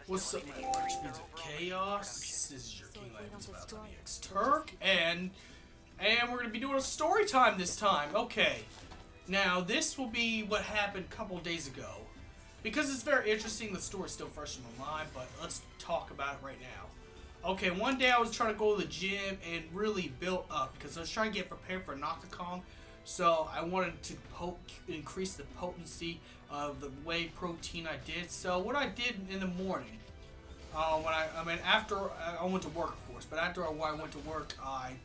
What's up, my large fans of chaos? This is your King Lance about the X Turk, and we're gonna be doing a story time this time. Okay, now this will be what happened a couple days ago, because it's very interesting. The story's still fresh in my mind, but let's talk about it right now. Okay, one day I was trying to go to the gym and really build up because I was trying to get prepared for Kong. So I wanted to increase the potency of the whey protein I did. So what I did in the morning, after I went to work, of course, but after I went to work, I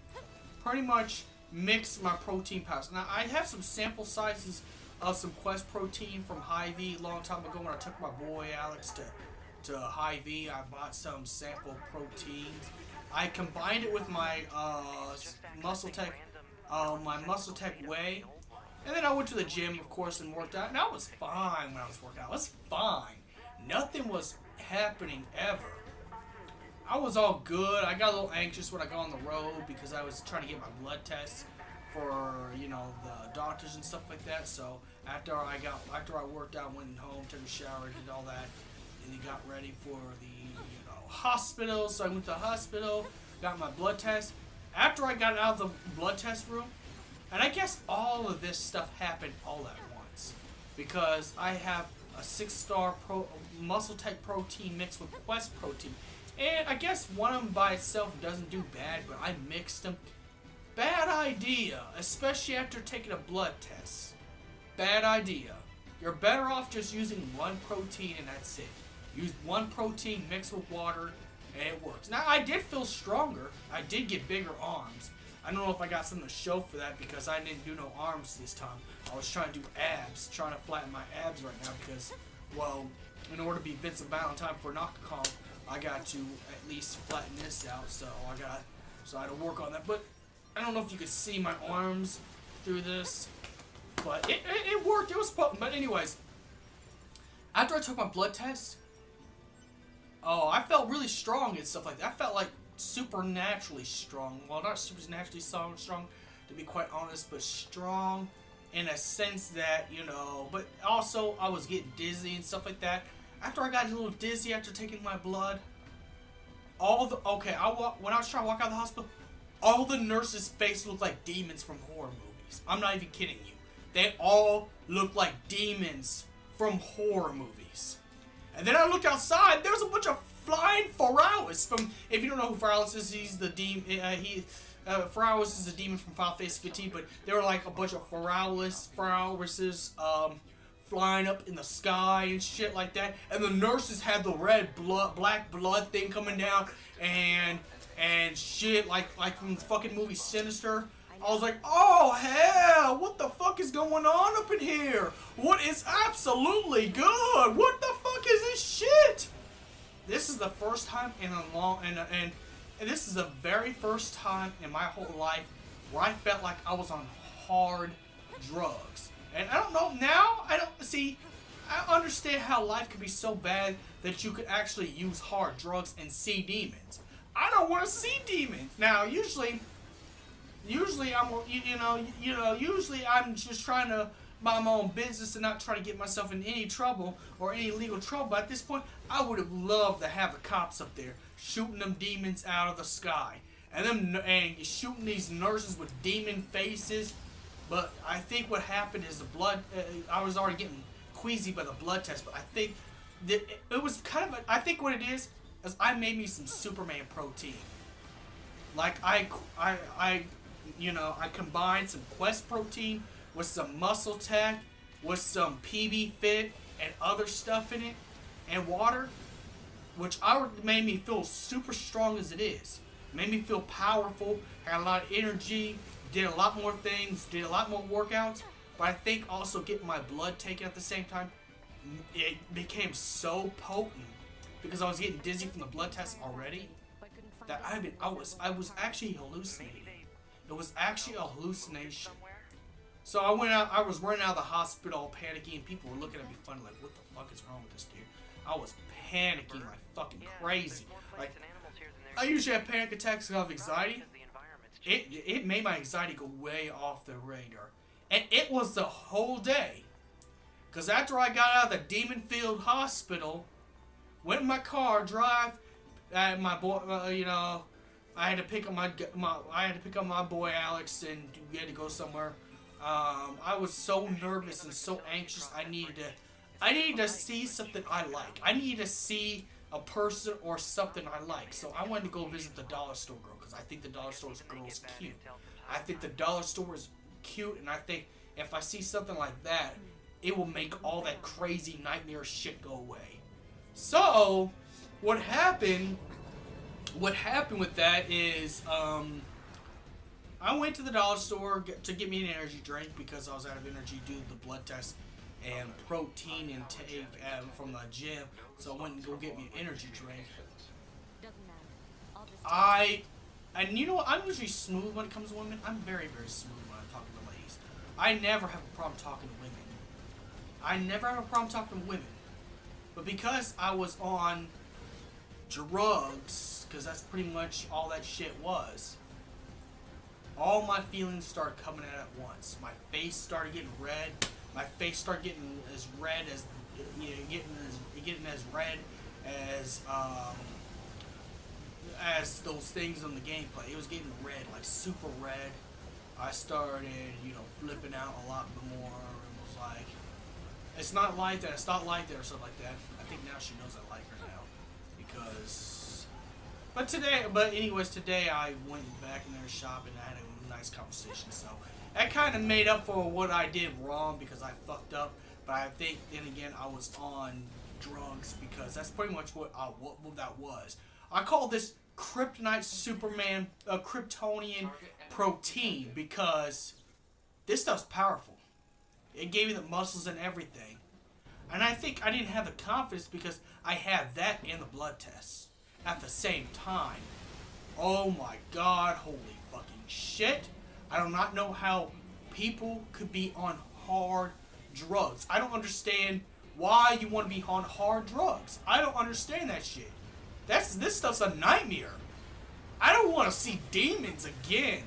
pretty much mixed my protein powders. Now I have some sample sizes of some Quest protein from Hy-Vee a long time ago when I took my boy Alex to Hy-Vee. I bought some sample proteins. I combined it with my Muscle Tech Whey, and then I went to the gym, of course, and worked out. And I was fine when I was working out. I was fine. Nothing was happening ever. I was all good. I got a little anxious when I got on the road because I was trying to get my blood tests for, you know, the doctors and stuff like that. So after I worked out, went home, took a shower, did all that, and then got ready for the hospital. So I went to the hospital, got my blood test. After I got out of the blood test room, and I guess all of this stuff happened all at once, because I have a 6-star Muscle Tech protein mixed with Quest protein, and I guess one of them by itself doesn't do bad, but I mixed them. Bad idea, especially after taking a blood test. Bad idea. You're better off just using one protein and that's it. Use one protein mixed with water, and it works. Now, I did feel stronger. I did get bigger arms. I don't know if I got something to show for that because I didn't do no arms this time. I was trying to do abs, trying to flatten my abs right now because, well, in order to be Vincent Valentine for Kong, I got to at least flatten this out. So I had to work on that. But I don't know if you could see my arms through this, but it worked. It was potent. But anyways, after I took my blood test, I felt really strong and stuff like that. I felt like supernaturally strong. Well, not supernaturally strong, to be quite honest, but strong in a sense that, but also I was getting dizzy and stuff like that. After I got a little dizzy after taking my blood, when I was trying to walk out of the hospital, all the nurses' faces looked like demons from horror movies. I'm not even kidding you. They all looked like demons from horror movies. And then I looked outside. There was a bunch of flying Pharaohs from. If you don't know who Pharaohs is, he's the demon. Pharaohs is a demon from Final Fantasy 15. But there were like a bunch of Pharaohs, flying up in the sky and shit like that. And the nurses had the black blood thing coming down and shit like from the fucking movie Sinister. I was like, oh hell, what the fuck is going on up in here? What is absolutely good? What the fuck is this shit? This is the first time in a long, and this is the very first time in my whole life where I felt like I was on hard drugs. And I don't know, now, I understand how life could be so bad that you could actually use hard drugs and see demons. I don't want to see demons. Now, usually I'm just trying to mind my own business and not try to get myself in any trouble or any legal trouble. But at this point, I would have loved to have the cops up there shooting them demons out of the sky and shooting these nurses with demon faces. But I think what happened is the blood. I was already getting queasy by the blood test, but I think that it was kind of. I think what it is I made me some Superman protein. Like I combined some Quest protein with some Muscle Tech, with some PB Fit and other stuff in it, and water, which made me feel super strong as it is. Made me feel powerful, had a lot of energy, did a lot more things, did a lot more workouts, but I think also getting my blood taken at the same time, it became so potent because I was getting dizzy from the blood test already that I was actually hallucinating. It was actually a hallucination. So I was running out of the hospital panicking, and people were looking at me funny like, what the fuck is wrong with this dude? I was panicking like fucking crazy. Like, I usually have panic attacks of anxiety. It made my anxiety go way off the radar. And it was the whole day. Because after I got out of the demon-filled hospital, Went in my car, drive. My boy, I had to pick up my boy Alex, and we had to go somewhere. I was so nervous and so anxious. I needed to see something I like. I needed to see a person or something I like. So I wanted to go visit the dollar store girl because I think the dollar store girl is cute. I think the dollar store is cute, and I think if I see something like that, it will make all that crazy nightmare shit go away. So what happened with that is I went to the dollar store to get me an energy drink because I was out of energy due to the blood test and protein intake from the gym. So I went and go get me an energy drink. And you know what? I'm usually smooth when it comes to women. I'm very, very smooth when I'm talking to ladies. I never have a problem talking to women. I never have a problem talking to women. But because I was on drugs, because that's pretty much all that shit was, all my feelings started coming out at once. My face started getting red. My face started getting as red as, getting as red as those things on the gameplay. It was getting red, like super red. I started, flipping out a lot more. It was like, it's not like that, or something like that. I think now she knows I like her now. Today I went back in their shop and I had a nice conversation. So that kind of made up for what I did wrong because I fucked up. But I think then again I was on drugs because that's pretty much what that was. I call this Kryptonite Superman Kryptonion Protein because this stuff's powerful. It gave me the muscles and everything. And I think I didn't have the confidence because I had that and the blood tests at the same time. Oh my god, holy fucking shit. I do not know how people could be on hard drugs. I don't understand why you want to be on hard drugs. I don't understand that shit. This stuff's a nightmare. I don't want to see demons again.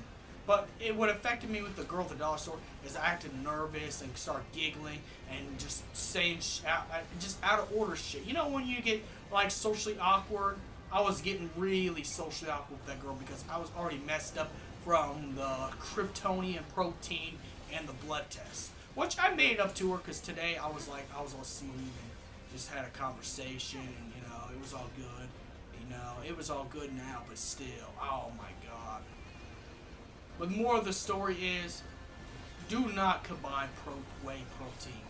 But what affected me with the girl at the dollar store is I acted nervous and started giggling and just saying just out of order shit. You know when you get like socially awkward? I was getting really socially awkward with that girl because I was already messed up from the Kryptonian protein and the blood test. Which I made up to her because today I was all smooth and just had a conversation and it was all good. It was all good now, but still, oh my god. But more of the story is, do not combine whey protein.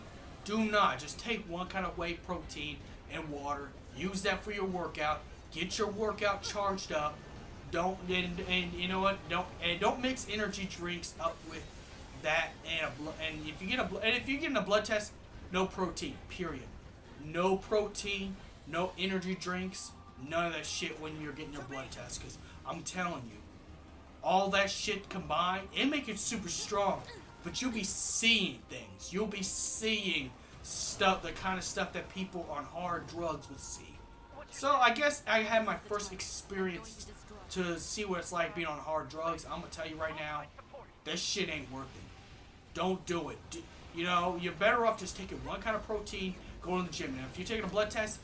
Do not. Just take one kind of whey protein and water. Use that for your workout. Get your workout charged up. Don't mix energy drinks up with that and if you're getting a blood test, no protein. Period. No protein. No energy drinks. None of that shit when you're getting your blood test. Because I'm telling you, all that shit combined, it make it super strong. But you'll be seeing things. You'll be seeing stuff, the kind of stuff that people on hard drugs would see. So I guess I had my first experience to see what it's like being on hard drugs. I'm going to tell you right now, this shit ain't worth it. Don't do it. You're better off just taking one kind of protein, going to the gym. Now, if you're taking a blood test,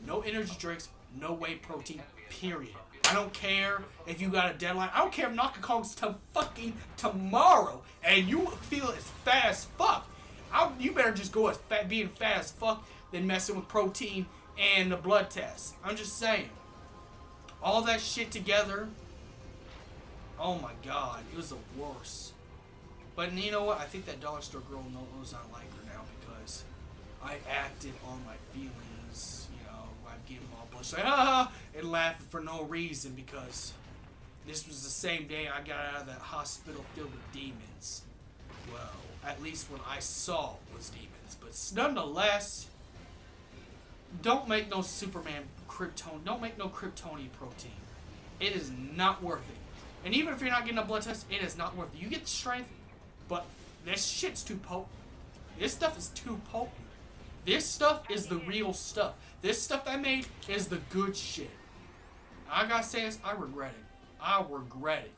no energy drinks, no whey protein, period. I don't care if you got a deadline. I don't care if Naka calls to fucking tomorrow and you feel as fat as fuck. You better just go as being fat as fuck than messing with protein and the blood test. I'm just saying. All that shit together. Oh my god. It was the worst. But you know what? I think that dollar store girl knows I like her now because I acted on my feelings. I gave them all bush like, and laughing for no reason because this was the same day I got out of that hospital filled with demons. Well, at least what I saw was demons. But nonetheless, don't make no Superman Krypton. Don't make no Kryptonian protein. It is not worth it. And even if you're not getting a blood test, it is not worth it. You get the strength, but this shit's too potent. This stuff is too potent. This stuff is the real stuff. This stuff I made is the good shit. I gotta say this, I regret it. I regret it.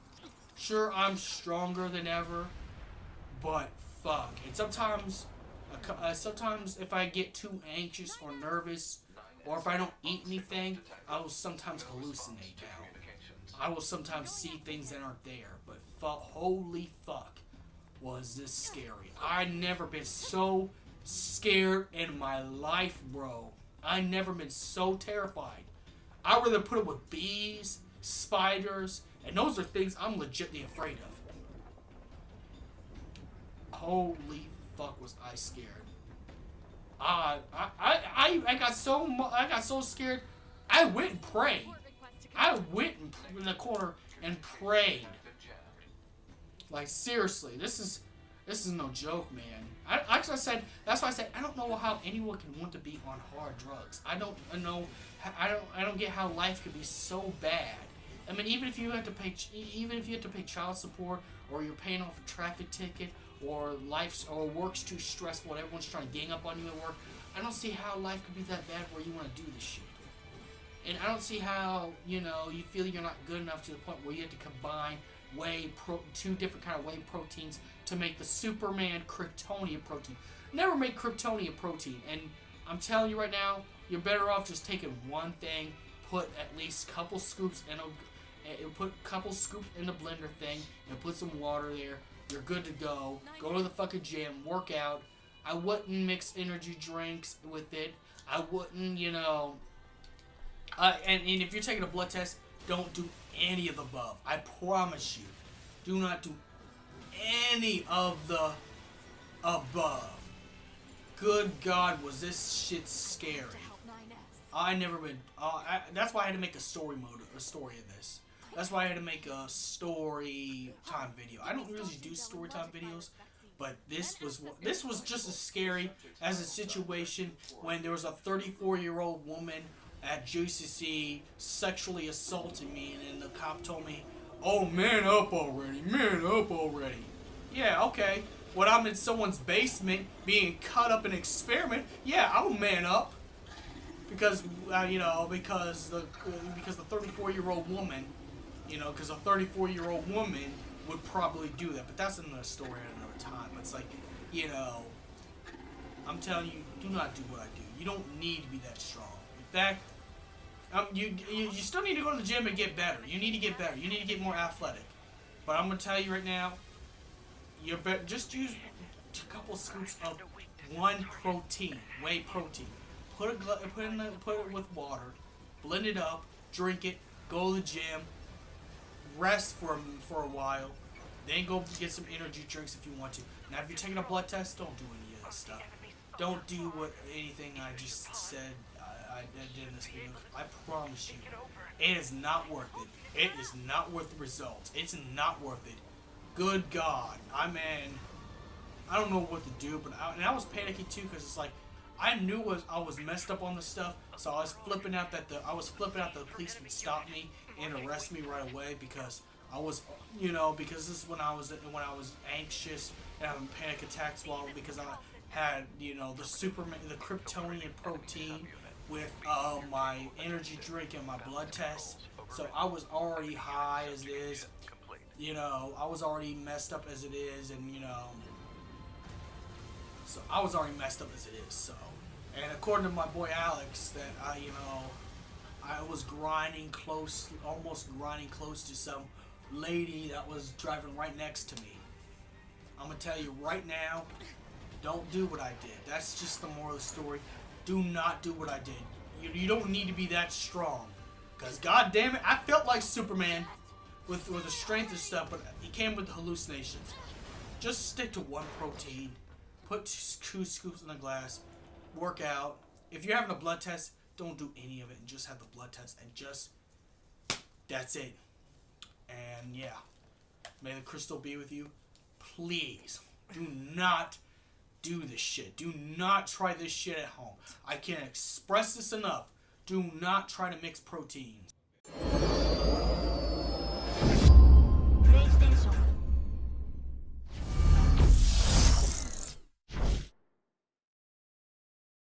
Sure, I'm stronger than ever, but fuck. And sometimes if I get too anxious or nervous or if I don't eat anything, I will sometimes hallucinate now. I will sometimes see things that aren't there. But holy fuck, was this scary. I've never been so scared in my life, bro. I've never been so terrified. I'd rather put up with bees, spiders, and those are things I'm legitimately afraid of. Holy fuck, was I scared. I got so scared. I went and prayed. I went in the corner and prayed. Like, seriously, this is no joke, man. That's why I said I don't know how anyone can want to be on hard drugs. I don't get how life could be so bad. I mean, even if you have to pay child support, or you're paying off a traffic ticket, or work's too stressful and everyone's trying to gang up on you at work, I don't see how life could be that bad where you want to do this shit. And I don't see how, you feel you're not good enough to the point where you have to combine two different kind of whey proteins to make the Superman Kryptonion protein. Never make Kryptonion protein. And I'm telling you right now, you're better off just taking one thing, put at least a couple scoops in the blender thing, and put some water there. You're good to go. Go to the fucking gym, work out. I wouldn't mix energy drinks with it. I wouldn't, and if you're taking a blood test, don't do any of the above. I promise you. Do not do any of the above. Good God, was this shit scary. That's why I had to make a story of this. That's why I had to make a story time video. I don't really do story time videos, but this was just as scary as a situation when there was a 34-year-old woman at JCC sexually assaulting me, and then the cop told me, "Oh, man up already, man up already." Yeah, okay. When I'm in someone's basement being cut up in an experiment, yeah, I'll man up. Because the 34-year-old woman, because a 34-year-old woman would probably do that. But that's another story at another time. But it's like, I'm telling you, do not do what I do. You don't need to be that strong. In fact, you still need to go to the gym and get better. You need to get better. You need to get more athletic. But I'm going to tell you right now, just use a couple scoops of one protein, whey protein. Put it with water, blend it up, drink it, go to the gym, rest for a while, then go get some energy drinks if you want to. Now, if you're taking a blood test, don't do any of this stuff. Don't do anything I just said I did in this video. I promise you, it is not worth it. It is not worth the results. It's not worth it. Good God, I don't know what to do, but I was panicking too, because it's like, I knew I was messed up on the stuff, so I was flipping out that the police would stop me and arrest me right away, because I was, because this is when I was anxious and having panic attacks, because I had, the Kryptonian protein with my energy drink and my blood test, so I was already high as it is, I was already messed up as it is, and so I was already messed up as it is. So, and according to my boy Alex, that I was almost grinding close to some lady that was driving right next to me. I'm gonna tell you right now, don't do what I did. That's just the moral of the story. Do not do what I did. You don't need to be that strong, cause God damn it, I felt like Superman with the strength and stuff, but he came with hallucinations. Just stick to one protein. Put 2 scoops in a glass, work out. If you're having a blood test, don't do any of it and just have the blood test and that's it. And yeah, may the crystal be with you. Please, do not do this shit. Do not try this shit at home. I can't express this enough. Do not try to mix proteins.